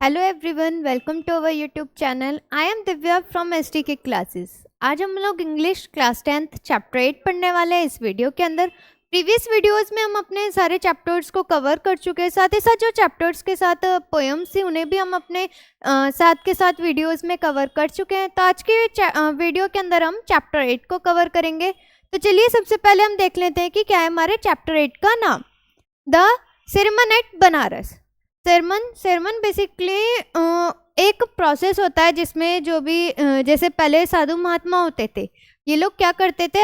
Hello everyone, welcome to our YouTube channel. I am Divya from STK classes. आज हम लोग English class 10th chapter 8 पढ़ने वाले हैं। इस वीडियो के अंदर प्रीवियस वीडियोस में हम अपने सारे चैप्टर्स को कवर कर चुके हैं। साथ ही साथ जो चैप्टर्स के साथ पोएम्स थी उन्हें भी हम अपने साथ के साथ वीडियोस में कवर कर चुके हैं। तो आज के वीडियो के अंदर हम चैप्टर 8 को कवर करेंगे। तो चलिए सबसे पहले हम देख लेते हैं कि क्या है हमारे चैप्टर 8 का नाम। The sermon at Banaras. sermon basically एक प्रोसेस होता है जिसमें जो भी जैसे पहले साधु महात्मा होते थे, ये लोग क्या करते थे,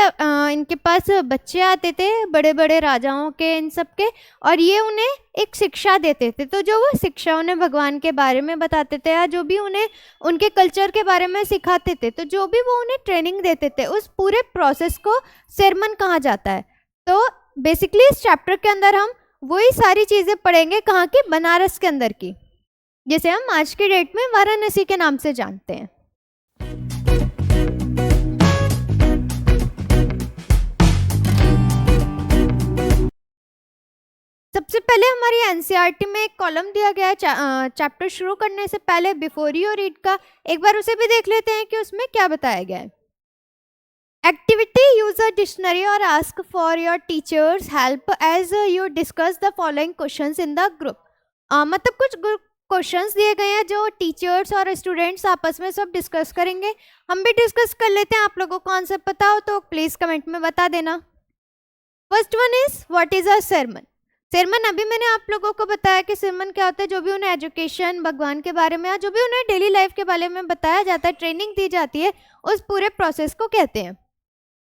इनके पास बच्चे आते थे बड़े बड़े राजाओं के, इन सब के, और ये उन्हें एक शिक्षा देते थे। तो जो वो शिक्षा उन्हें भगवान के बारे में बताते थे या जो भी उन्हें उनके कल्चर के बारे में सिखाते थे, तो जो भी वो उन्हें ट्रेनिंग देते थे, उस पूरे प्रोसेस को sermon कहा जाता है। तो बेसिकली इस चैप्टर के अंदर हम वही सारी चीज़ें पढ़ेंगे, कहाँ की, बनारस के अंदर की, जिसे हम आज की डेट में वाराणसी के नाम से जानते हैं। सबसे पहले हमारी एनसीईआरटी में एक कॉलम दिया गया है चैप्टर शुरू करने से पहले, बिफोर यू रीड का। एक बार उसे भी देख लेते हैं कि उसमें क्या बताया गया है। Activity: use a dictionary or ask for your teacher's help as you discuss the following questions in the group. मतलब कुछ क्वेश्चंस दिए गए हैं जो टीचर्स और स्टूडेंट्स आपस में सब डिस्कस करेंगे। हम भी डिस्कस कर लेते हैं। आप लोगों को आंसर पता हो तो प्लीज कमेंट में बता देना। First one is what is a sermon। sermon अभी मैंने आप लोगों को बताया कि sermon क्या होता है। जो भी उन्हें एजुकेशन, भगवान के बारे में या जो भी उन्हें डेली लाइफ के बारे में बताया जाता है, ट्रेनिंग दी जाती है, उस पूरे प्रोसेस को कहते हैं।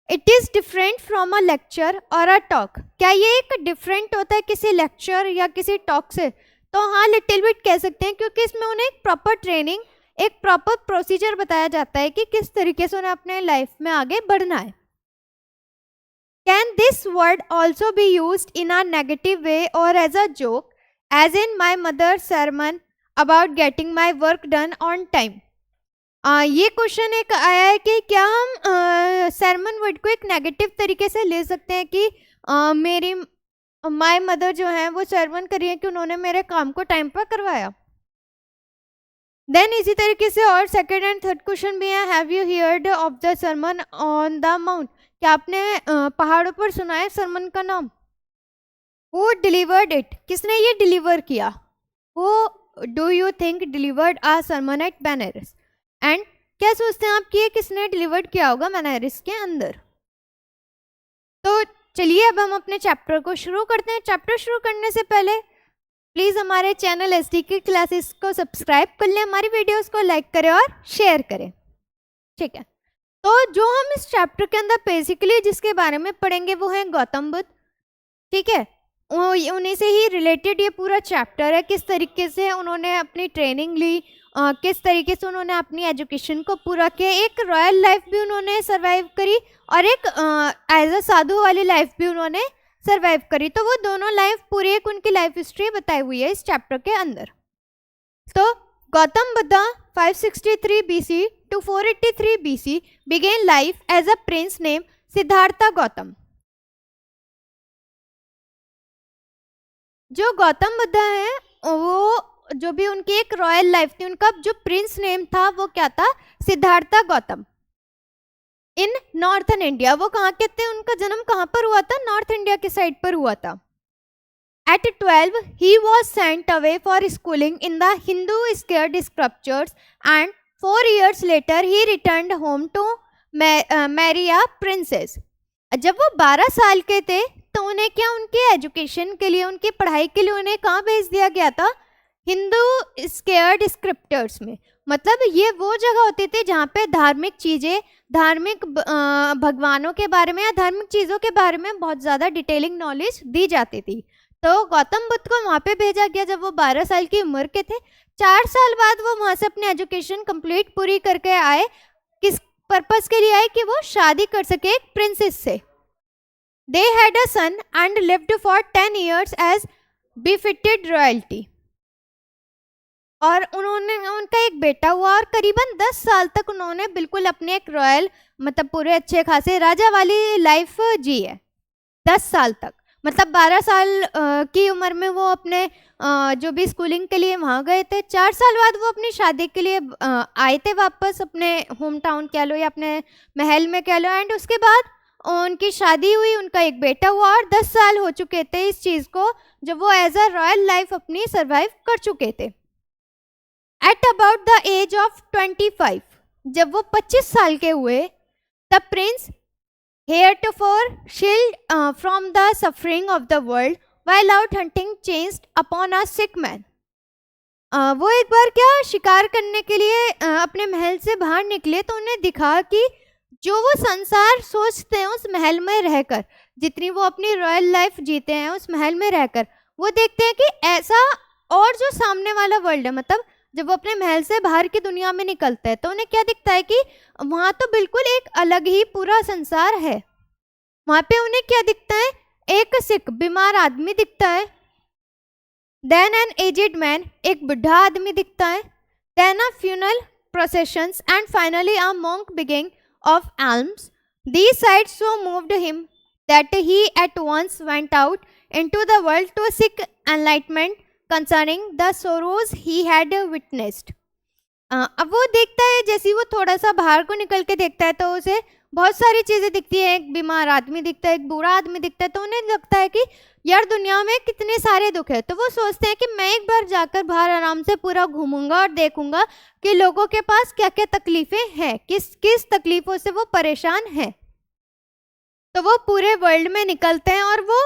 It is different from a lecture और अ टॉक। क्या ये एक डिफरेंट होता है किसी लेक्चर या किसी टॉक से? तो हाँ, लिटिल बिट कह सकते हैं, क्योंकि इसमें उन्हें एक प्रॉपर ट्रेनिंग, एक प्रॉपर प्रोसीजर बताया जाता है कि किस तरीके से उन्हें अपने लाइफ में आगे बढ़ना है। Can this word also be used in a negative way or as a joke, as in my mother sermon about getting my work done on time. ये क्वेश्चन एक आया है कि क्या हम sermon वर्ड को एक नेगेटिव तरीके से ले सकते हैं कि मेरी माय मदर जो है वो sermon कर रही है कि उन्होंने मेरे काम को टाइम पर करवाया। देन इसी तरीके से और सेकंड एंड थर्ड क्वेश्चन भी है। Have you heard of the sermon on the mount. क्या आपने पहाड़ों पर सुना है sermon का नाम? Who delivered it. किसने ये डिलीवर किया? Who do you think delivered a sermon at Banaras. And क्या सोचते हैं आप कि ये किसने डिलीवर्ड किया होगा बनारस के अंदर? तो चलिए अब हम अपने चैप्टर को शुरू करते हैं। चैप्टर शुरू करने से पहले प्लीज़ हमारे चैनल एसटीके क्लासेस को सब्सक्राइब कर लें, हमारी वीडियोस को लाइक करें और शेयर करें, ठीक है। तो जो हम इस चैप्टर के अंदर बेसिकली जिसके बारे में पढ़ेंगे वो है गौतम बुद्ध, ठीक है। उन्हीं से ही रिलेटेड ये पूरा चैप्टर है। किस तरीके से उन्होंने अपनी ट्रेनिंग ली, किस तरीके से उन्होंने अपनी एजुकेशन को पूरा किया, एक रॉयल लाइफ भी उन्होंने सरवाइव करी और एक एज अ साधु वाली लाइफ भी उन्होंने सरवाइव करी। तो वो दोनों लाइफ, पूरी एक उनकी लाइफ हिस्ट्री बताई हुई है इस चैप्टर के अंदर। तो Gautam Buddha 563 BC to 483 BC began life as a prince named Siddhartha Gautam. जो गौतम बुद्धा है वो, जो भी उनकी एक रॉयल लाइफ थी, उनका जो प्रिंस नेम था वो क्या था? सिद्धार्था गौतम। इन नॉर्थन इंडिया, वो कहाँ के थे, उनका जन्म कहाँ पर हुआ था? नॉर्थ इंडिया के साइड पर हुआ था। At 12 he was sent away for schooling in the Hindu sacred scriptures and 4 years later he return home to marry a princess. जब वो 12 साल के थे तो उन्हें क्या, उनके एजुकेशन के लिए, उनकी पढ़ाई के लिए उन्हें कहाँ भेज दिया गया था? हिंदू स्केर्ड स्क्रिप्टर्स में। मतलब ये वो जगह होती थी जहाँ पे धार्मिक चीज़ें, धार्मिक भगवानों के बारे में या धार्मिक चीज़ों के बारे में बहुत ज़्यादा डिटेलिंग नॉलेज दी जाती थी। तो गौतम बुद्ध को वहाँ पे भेजा गया जब वो 12 साल की उम्र के थे। 4 साल बाद वो वहाँ से अपनी एजुकेशन कंप्लीट पूरी करके आए। किस पर्पज़ के लिए आए? कि वो शादी कर सके एक प्रिंसेस से। They had a son and lived for 10 years as befitted royalty। और उनका एक बेटा हुआ और करीबन 10 साल तक उन्होंने बिल्कुल अपनी एक रॉयल, मतलब पूरे अच्छे खासे राजा वाली लाइफ जी है। 10 साल तक, मतलब 12 साल की उम्र में वो अपने जो भी स्कूलिंग के लिए वहाँ गए थे। 4 साल बाद वो अपनी शादी के लिए आए थे वापस अपने होम टाउन कह लो या अपने महल में कह लो, एंड उसके बाद उनकी शादी हुई, उनका एक बेटा हुआ और 10 साल हो चुके थे इस चीज़ को जब वो एज अ रॉयल लाइफ अपनी सर्वाइव कर चुके थे। At about the age of 25, जब वो 25 साल के हुए, the prince heretofore shielded from the suffering of the world while out hunting chanced upon a sick man. वो एक बार क्या शिकार करने के लिए अपने महल से बाहर निकले तो उन्हें दिखा कि जो वो संसार सोचते हैं उस महल में रहकर, जितनी वो अपनी रॉयल लाइफ जीते हैं उस महल में रहकर, वो देखते हैं कि ऐसा और जो सामने वाला वर्ल्ड है, मतलब जब वो अपने महल से बाहर की दुनिया में निकलते हैं तो उन्हें क्या दिखता है कि वहाँ तो बिल्कुल एक अलग ही पूरा संसार है। वहाँ पे उन्हें क्या दिखता है, एक सिक बीमार आदमी दिखता है, देन एन एजेड मैन, एक बुढ़ा आदमी दिखता है, then a funeral processions and finally a monk begging of alms. These sights so moved him that he at once went out into the world to seek enlightenment concerning the sorrows he had witnessed. अब वो देखता है, जैसे वो थोड़ा सा बाहर को निकल के देखता है तो उसे बहुत सारी चीज़ें दिखती है, एक बीमार आदमी दिखता है, एक बूढ़ा आदमी दिखता है, तो उन्हें लगता है कि यार दुनिया में कितने सारे दुख है। तो वो सोचते हैं कि मैं एक बार जाकर बाहर आराम से पूरा घूमूंगा और देखूंगा कि लोगों के पास क्या क्या तकलीफ़ें हैं, किस किस तकलीफ़ों से वो परेशान हैं। तो वो पूरे वर्ल्ड में निकलते हैं और वो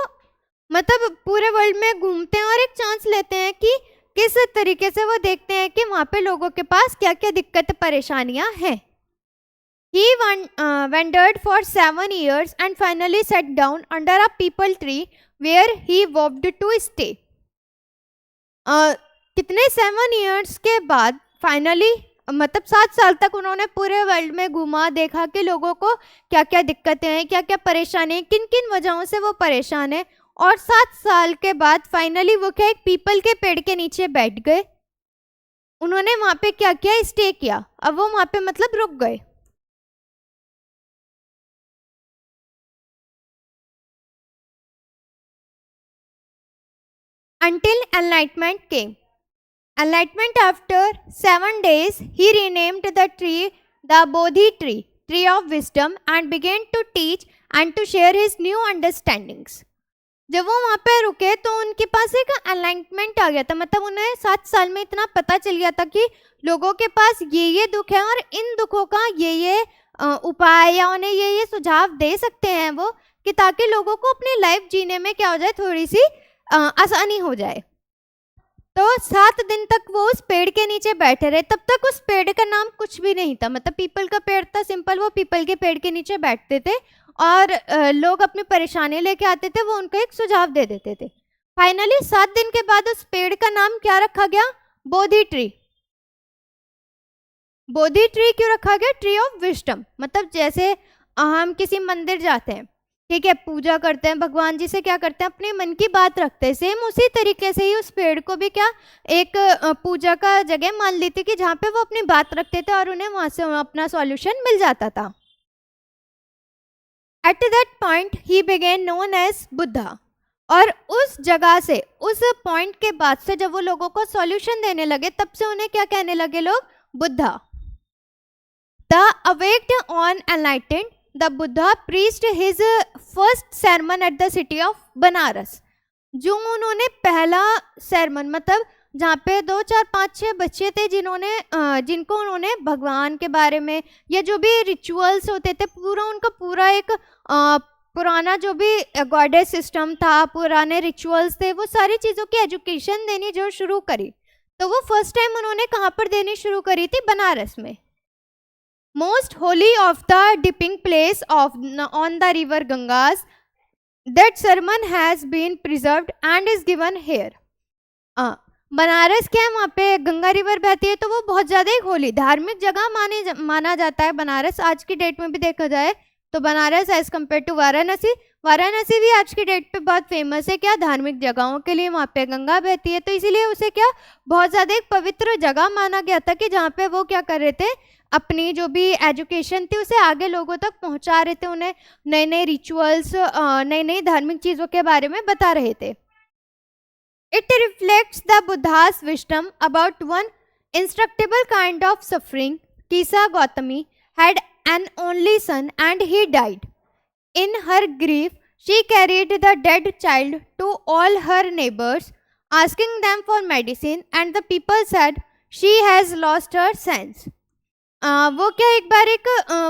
मतलब पूरे वर्ल्ड में घूमते हैं और एक चांस लेते हैं कि किस तरीके से वो देखते हैं कि वहाँ पे लोगों के पास क्या क्या दिक्कत परेशानियाँ हैं। He wandered for 7 years and finally sat down under a peepal tree where he vowed to stay. कितने 7 years के बाद फाइनली मतलब 7 साल तक उन्होंने पूरे वर्ल्ड में घूमा, देखा कि लोगों को क्या क्या दिक्कतें हैं, क्या क्या परेशानी है, किन किन वजहों से वो परेशान है, और 7 साल के बाद फाइनली वो क्या एक पीपल के पेड़ के नीचे बैठ गए। उन्होंने वहाँ पे क्या किया, स्टे किया। अब वो वहाँ पे मतलब रुक गए। Until enlightenment came. Enlightenment after 7 days, he renamed the tree the Bodhi tree, tree of wisdom, and began to teach and to share his new understandings. जब वो वहाँ पे रुके तो उनके पास एक एनलाइटमेंट आ गया था, मतलब उन्हें 7 साल में इतना पता चल गया था कि लोगों के पास ये दुख है और इन दुखों का ये उपाय या उन्हें ये सुझाव दे सकते हैं वो, कि ताकि लोगों को अपनी लाइफ जीने में क्या हो जाए, थोड़ी सी आसानी हो जाए। तो 7 दिन तक वो उस पेड़ के नीचे बैठे रहे। तब तक उस पेड़ का नाम कुछ भी नहीं था, मतलब पीपल का पेड़ था, सिंपल। वो पीपल के पेड़ के नीचे बैठते थे और लोग अपनी परेशानी लेके आते थे, वो उनको एक सुझाव दे देते थे। फाइनली 7 दिन के बाद उस पेड़ का नाम क्या रखा गया, बोधि ट्री। बोधि ट्री क्यों रखा गया, ट्री ऑफ विजडम। मतलब जैसे हम किसी मंदिर जाते हैं, ठीक है, पूजा करते हैं, भगवान जी से क्या करते हैं, अपने मन की बात रखते हैं, सेम उसी तरीके से ही उस पेड़ को भी क्या एक पूजा का जगह मान ली थी कि जहाँ पे वो अपनी बात रखते थे और उन्हें वहाँ से अपना सॉल्यूशन मिल जाता था। At that point he began known as Buddha. और उस जगह से, उस पॉइंट के बाद से जब वो लोगों को सॉल्यूशन देने लगे, तब से उन्हें क्या कहने लगे लोग, Buddha. The awaked on enlightened the Buddha preached his first sermon at the city of Banaras. जो उन्होंने पहला sermon, मतलब जहाँ पे 2, 4, 5, 6 बच्चे थे जिनको उन्होंने भगवान के बारे में या जो भी रिचुअल्स होते थे, उनका पूरा एक पुराना जो भी गॉडेस सिस्टम था, पुराने रिचुअल्स थे, वो सारी चीज़ों की एजुकेशन देनी जो शुरू करी। तो वो फर्स्ट टाइम उन्होंने कहाँ पर देनी शुरू करी थी, बनारस में। Most holy of the dipping place on the river Gangas, that sermon has been preserved and is given here. Banaras क्या है, वहाँ पे गंगा रिवर बहती है, तो वो बहुत ज़्यादा ही होली धार्मिक जगह माना जाता है बनारस। आज की डेट में भी देखा जाए तो Banaras as compare to Varanasi Varanasi भी आज की डेट पे बहुत फेमस है क्या, धार्मिक जगहों के लिए। वहाँ पे गंगा बहती है, तो इसीलिए उसे क्या बहुत ज़्यादा एक पवित्र जगह माना गया था कि जहाँ पे वो क्या कर रहे थे, अपनी जो भी एजुकेशन थी उसे आगे लोगों तक पहुँचा रहे थे, उन्हें नए नए रिचुअल्स, नई नई धार्मिक चीज़ों के बारे में बता रहे थे। It reflects the Buddhas wisdom about one instructable kind of suffering. Kisa Gautami had an only son and he died. In her grief, she carried the dead child to all her neighbors, asking them for medicine, and the people said, she has lost her sense. वो क्या एक बार एक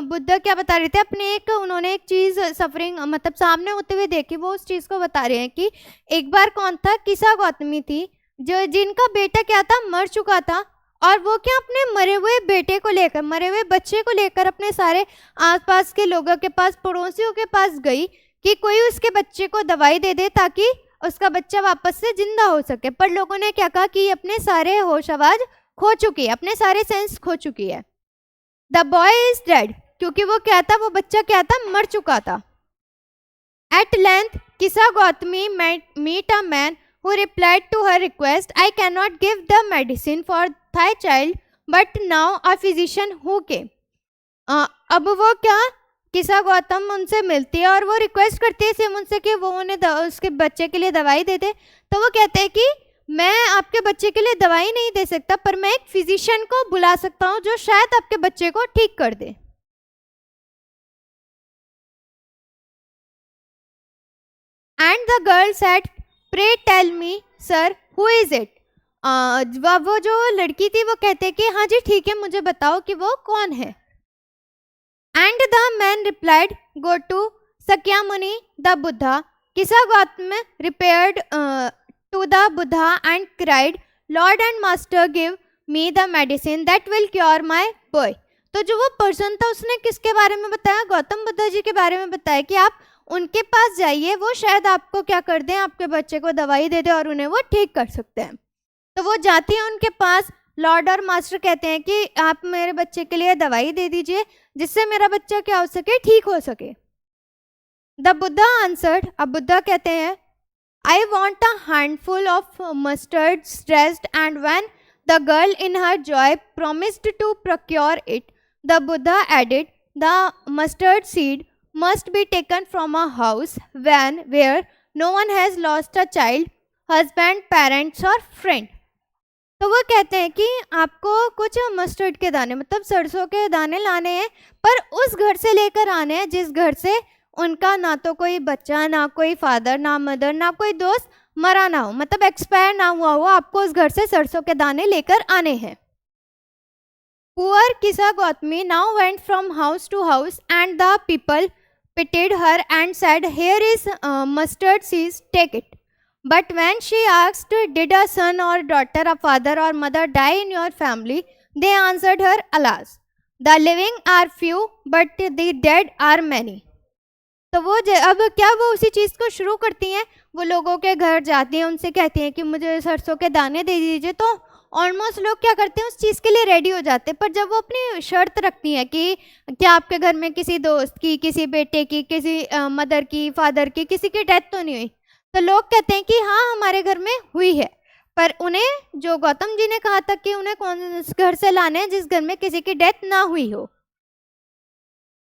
बुद्ध क्या बता रहे थे, अपने एक उन्होंने एक चीज़ सफरिंग मतलब सामने होते हुए देखी, वो उस चीज़ को बता रहे हैं कि एक बार कौन था, किसा गौतमी थी, जो जिनका बेटा क्या था, मर चुका था, और वो क्या अपने मरे हुए बेटे को लेकर, मरे हुए बच्चे को लेकर अपने सारे आसपास के लोगों के पास, पड़ोसियों के पास गई कि कोई उसके बच्चे को दवाई दे दे ताकि उसका बच्चा वापस से जिंदा हो सके। पर लोगों ने क्या कहा कि अपने सारे होश आवाज खो चुकी है, अपने सारे सेंस खो चुकी है। द बॉय इज डेड, क्योंकि वो क्या था, वो बच्चा क्या था, मर चुका था। At length Kisa Gotami meet a man who replied to her request, I cannot give the medicine for thy child, but now a physician who came. अब वो क्या, किसा गौतम उनसे मिलती है और वो रिक्वेस्ट करती है सेम उनसे कि वो उन्हें उसके बच्चे के लिए दवाई दे दे। तो वो कहते हैं कि मैं आपके बच्चे के लिए दवाई नहीं दे सकता, पर मैं एक फिजिशियन को बुला सकता हूँ जो शायद आपके बच्चे को ठीक कर दे। And the girl said, pray tell me sir who is it. वो जो लड़की थी वो कहते कि हाँ जी ठीक है, मुझे बताओ कि वो कौन है। And the man replied, go to Sakyamuni the Buddha. Kisa Gotami repaired to the Buddha and cried, lord and master give me the medicine that will cure my boy. तो जो वो पर्सन था उसने किसके बारे में बताया, गौतम बुद्ध जी के बारे में बताया कि आप उनके पास जाइए, वो शायद आपको क्या कर दें, आपके बच्चे को दवाई दे दे और उन्हें वो ठीक कर सकते हैं। तो वो जाती है उनके पास, लॉर्ड और मास्टर कहते हैं कि आप मेरे बच्चे के लिए दवाई दे दीजिए जिससे मेरा बच्चा क्या हो सके, ठीक हो सके। द बुद्धा आंसर्ड, अब बुद्धा कहते हैं, I want a handful of mustard stressed, and when the girl in her joy promised to procure it, the Buddha added, the mustard seed must be taken from a house where no one has lost a child, husband, parents or friend. तो वो कहते हैं कि आपको कुछ mustard के दाने मतलब सरसों के दाने लाने हैं, पर उस घर से लेकर आने हैं जिस घर से उनका ना तो कोई बच्चा, ना कोई फादर, ना मदर, ना कोई दोस्त मरा ना हो, मतलब एक्सपायर ना हुआ हो। आपको उस घर से सरसों के दाने लेकर आने हैं। Poor Kisa Gautami now went from house to house, and the people pitied her and said, here is mustard seeds, take it. But when she asked, did a son or daughter, a father or mother die in your family, they answered her, alas, the living are few but the dead are many. तो वो अब क्या वो उसी चीज़ को शुरू करती हैं, वो लोगों के घर जाती हैं, उनसे कहती हैं कि मुझे सरसों के दाने दे दीजिए। तो ऑलमोस्ट लोग क्या करते हैं, उस चीज़ के लिए रेडी हो जाते हैं। पर जब वो अपनी शर्त रखती हैं कि क्या आपके घर में किसी दोस्त की, किसी बेटे की, किसी मदर की, फादर की, किसी की डेथ तो नहीं हुई, तो लोग कहते हैं कि हाँ हमारे घर में हुई है। पर उन्हें जो गौतम जी ने कहा था कि उन्हें कौन घर से लाने हैं जिस घर में किसी की डेथ ना हुई हो।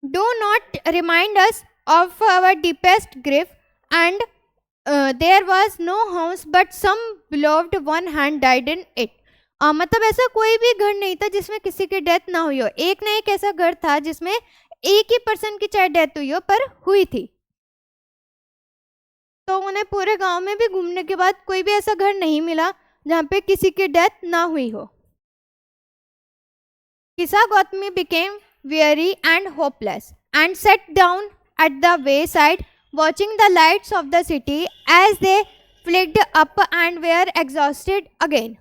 Do not remind us of our deepest grief, and there was no house but some beloved one had died in it. मतलब ऐसा कोई भी घर नहीं था जिसमें किसी की डेथ ना हुई हो। एक ना एक ऐसा घर था जिसमें एक ही पर्सन की चाहे डेथ हुई हो पर हुई थी। तो उन्हें पूरे गांव में भी घूमने के बाद कोई भी ऐसा घर नहीं मिला जहाँ पे किसी की डेथ ना हुई हो। किसा Gautami became weary and hopeless and sat down at the wayside, watching the lights of the city as they flicked up and were exhausted again.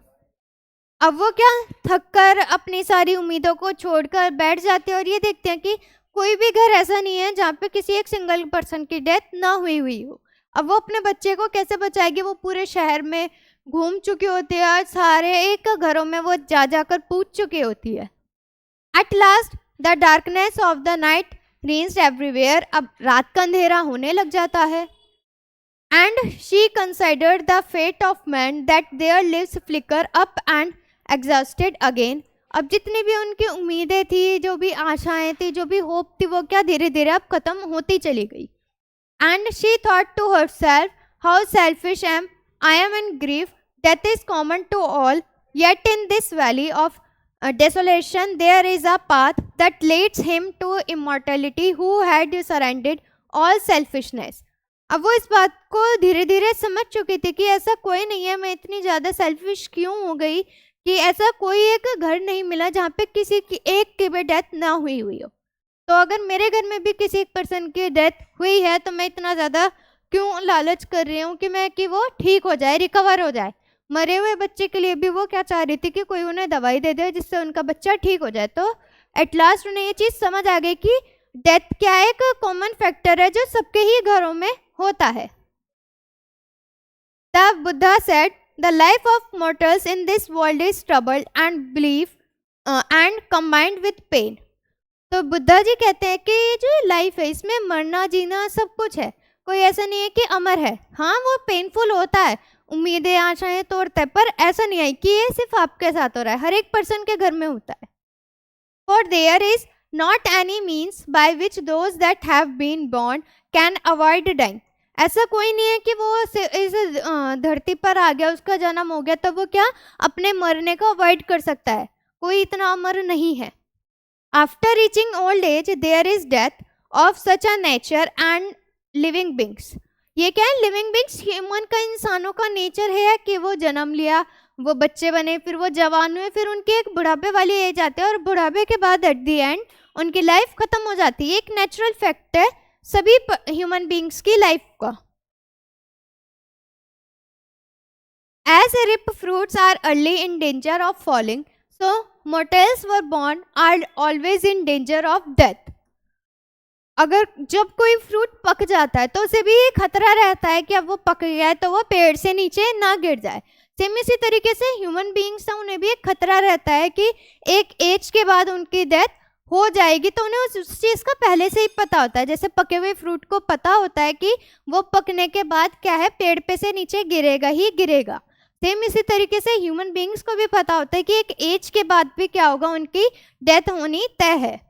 अब वो क्या थक कर अपनी सारी उम्मीदों को छोड़कर बैठ जाते हैं और ये देखते हैं कि कोई भी घर ऐसा नहीं है जहाँ पे किसी एक सिंगल पर्सन की डेथ ना हुई हो। अब वो अपने बच्चे को कैसे बचाएगी, वो पूरे शहर में घूम चुकी होती है और सारे एक घरों में वो जा जाकर पूछ चुकी होती है। At last the darkness of the night ranged everywhere, अब रात का अंधेरा होने लग जाता है। And she considered the fate of man that their lives flicker up and exhausted again. अब जितनी भी उनकी उम्मीदें थी, जो भी आशाएं थी, जो भी होप थी, वो क्या धीरे धीरे अब खत्म होती चली गई। And she thought to herself, how selfish I am in grief, death is common to all, yet in this valley of desolation there is a path that leads him to immortality who had surrendered all selfishness। अब वो इस बात को धीरे धीरे समझ चुकी थी कि ऐसा कोई नहीं है, मैं इतनी ज़्यादा सेल्फिश क्यों हो गई कि ऐसा कोई एक घर नहीं मिला जहाँ पे किसी की एक की भी डेथ ना हुई हो। तो अगर मेरे घर में भी किसी एक पर्सन की डेथ हुई है तो मैं इतना ज़्यादा क्यों लालच कर रही हूँ कि वो ठीक हो जाए, रिकवर हो जाए। मरे हुए बच्चे के लिए भी वो क्या चाह रही थी कि कोई उन्हें दवाई दे दे जिससे उनका बच्चा ठीक हो जाए। तो एट लास्ट उन्हें ये चीज़ समझ आ गई कि डेथ क्या एक कॉमन फैक्टर है जो सबके ही घरों में होता है। The Buddha said, the life of mortals in this world is troubled and belief and combined with pain. तो बुद्धा जी कहते हैं कि जो लाइफ है इसमें मरना जीना सब कुछ है, कोई ऐसा नहीं है कि अमर है। हाँ, वो पेनफुल होता है, उम्मीदें आशाएं तोड़ता है, पर ऐसा नहीं है कि ये सिर्फ आपके साथ हो रहा है, हर एक पर्सन के घर में होता है। For there is not any means by which those that have been born can avoid dying. ऐसा कोई नहीं है कि वो इस धरती पर आ गया, उसका जन्म हो गया तो वो क्या अपने मरने को अवॉइड कर सकता है, कोई इतना अमर नहीं है। After reaching old age there is death of such a nature and living beings. ये क्या है, लिविंग बींग्स ह्यूमन का, इंसानों का नेचर है कि वो जन्म लिया, वो बच्चे बने, फिर वो जवान हुए, फिर उनकी एक बुढ़ापे वाली एज आती है और बुढ़ापे के बाद एट द एंड उनकी लाइफ खत्म हो जाती है। एक नेचुरल फैक्ट है सभी ह्यूमन बींग्स की लाइफ का। As ripe fruits are early in danger of falling, so mortals were born are always in danger of death. अगर जब कोई फ्रूट पक जाता है तो उसे भी खतरा रहता है कि अब वो पक गया है तो वो पेड़ से नीचे ना गिर जाए। सेम इसी तरीके से ह्यूमन बीइंग्स हैं, उन्हें भी एक खतरा रहता है कि एक एज के बाद उनकी डेथ हो जाएगी, तो उन्हें उस चीज़ का पहले से ही पता होता है। जैसे पके हुए फ्रूट को पता होता है कि वो पकने के बाद क्या है, पेड़ पे से नीचे गिरेगा ही गिरेगा। सेम इसी तरीके से ह्यूमन बीइंग्स को भी पता होता है कि एक एज के बाद भी क्या होगा, उनकी डेथ होनी तय है।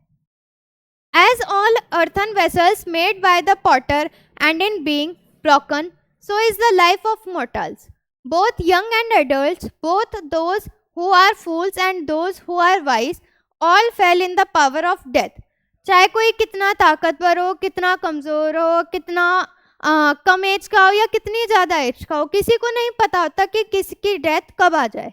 As all earthen vessels made by the potter and in being broken, so is the life of mortals. Both young and adults, both those who are fools and those who are wise, all fell in the power of death. चाहे कोई कितना ताकतवर हो, कितना कमज़ोर हो, कितना कम as का हो या कितनी ज़्यादा एज का हो, किसी को नहीं पता होता कि किसकी डेथ कब आ जाए।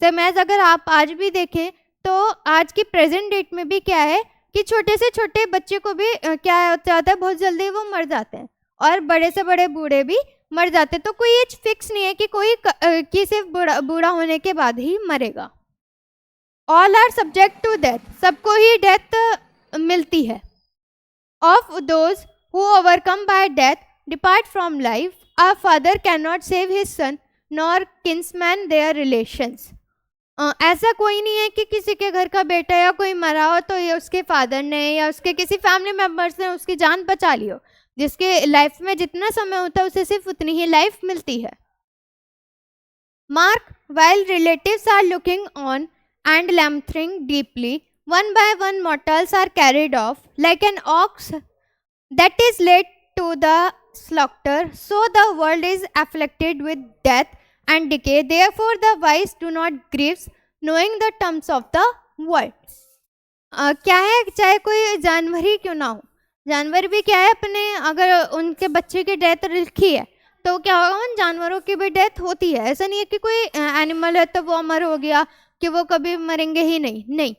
तो मैं अगर आप आज भी देखें तो आज की प्रेजेंट डेट में भी क्या है कि छोटे से छोटे बच्चे को भी क्या हो जाता है, बहुत जल्दी वो मर जाते हैं, और बड़े से बड़े बूढ़े भी मर जाते हैं। तो कोई एज फिक्स नहीं है कि कोई कि सिर्फ बूढ़ा होने के बाद ही मरेगा। All are subject to death, सबको ही डेथ मिलती है। Of those who overcome by death depart from life, a father can not save his son nor kinsman their relations. ऐसा कोई नहीं है कि किसी के घर का बेटा या कोई मरा हो तो ये उसके फादर ने या उसके किसी फैमिली मेम्बर्स ने उसकी जान बचा ली हो। जिसके लाइफ में जितना समय होता है उसे सिर्फ उतनी ही लाइफ मिलती है। Mark, while relatives are looking on and lamenting deeply, one by one mortals are carried off like an ox that is led to the slaughter, so the world is afflicted with death and decay. Therefore the wise do not grieve, knowing the terms of the world. क्या है, चाहे कोई जानवर ही क्यों ना हो, जानवर भी क्या है अपने, अगर उनके बच्चे की डेथ लिखी है तो क्या होगा, उन जानवरों की भी डेथ होती है। ऐसा नहीं है कि कोई एनिमल है तो वो अमर हो गया कि वो कभी मरेंगे ही नहीं।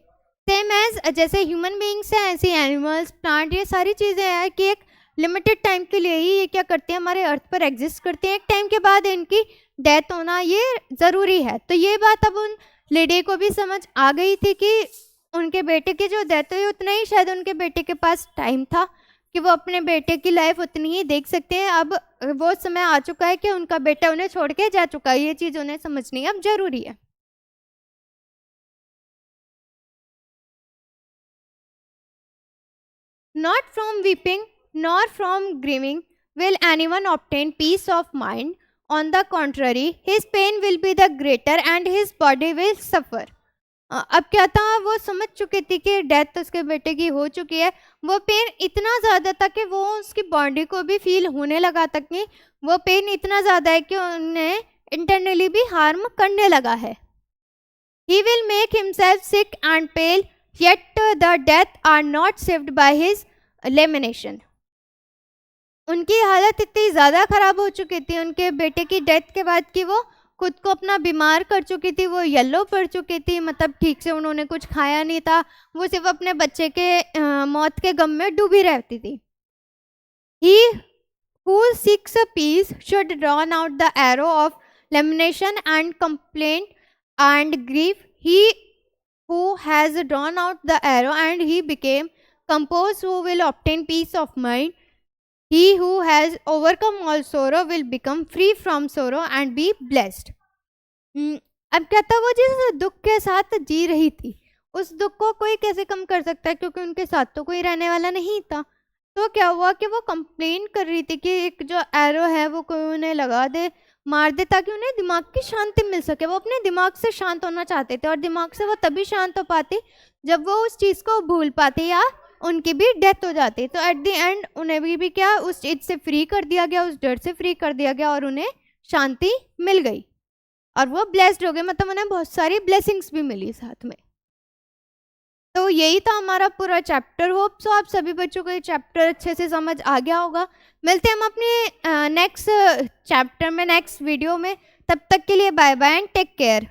सेम एज जैसे ह्यूमन बीइंग्स हैं ऐसे एनिमल्स, प्लांट, ये सारी चीज़ें हैं कि एक लिमिटेड टाइम के लिए ही ये क्या करते हैं, हमारे अर्थ पर एग्जिस्ट करते हैं। एक टाइम के बाद इनकी डेथ होना ये ज़रूरी है। तो ये बात अब उन लेडी को भी समझ आ गई थी कि उनके बेटे की जो डेथ हुई उतना ही शायद उनके बेटे के पास टाइम था कि वो अपने बेटे की लाइफ उतनी ही देख सकते हैं। अब वो समय आ चुका है कि उनका बेटा उन्हें छोड़ के जा चुका है, ये चीज़ उन्हें समझनी अब ज़रूरी है। Not from weeping nor from grieving will anyone obtain peace of mind. On the contrary, his pain will be the greater and his body will suffer. अब क्या था, वो समझ चुकी थी कि डेथ उसके बेटे की हो चुकी है। वो पेन इतना ज़्यादा था कि वो उसकी बॉडी को भी फील होने लगा तक नहीं। वो पेन इतना ज़्यादा है कि उन्हें इंटरनली भी हार्म करने लगा है। He will make himself sick and pale, yet the death are not saved by his lamentation. उनकी हालत इतनी ज़्यादा ख़राब हो चुकी थी उनके बेटे की डेथ के बाद कि वो खुद को अपना बीमार कर चुकी थी, वो येलो पड़ चुकी थी, मतलब ठीक से उन्होंने कुछ खाया नहीं था, वो सिर्फ अपने बच्चे के मौत के गम में डूबी रहती थी। He who seeks a peace should drown out the arrow of lamentation and complaint and grief. He who has drawn out the arrow and he became composed, who will obtain peace of mind. He who has overcome all sorrow will become free from sorrow and be blessed. अब क्या था, वो जिस दुख के साथ जी रही थी उस दुख को कोई कैसे कम कर सकता है, क्योंकि उनके साथ तो कोई रहने वाला नहीं था। तो क्या हुआ कि वो कंप्लेन कर रही थी कि एक जो एरो है वो कोई उन्हें लगा दे, मार दे, ताकि उन्हें दिमाग की शांति मिल सके। वो अपने दिमाग से शांत होना चाहते थे, और दिमाग से वो तभी शांत हो पाते जब वो उस चीज़ को भूल पाते या उनकी भी डेथ हो जाती। तो एट द एंड उन्हें भी क्या उस चीज़ से फ्री कर दिया गया, उस डर से फ्री कर दिया गया, और उन्हें शांति मिल गई और वो ब्लेस्ड हो गए, मतलब उन्हें बहुत सारी ब्लेसिंग्स भी मिली साथ में। तो यही था हमारा पूरा चैप्टर। होप सो आप सभी बच्चों को ये चैप्टर अच्छे से समझ आ गया होगा। मिलते हैं हम अपने नेक्स्ट चैप्टर में, नेक्स्ट वीडियो में। तब तक के लिए bye bye and take care.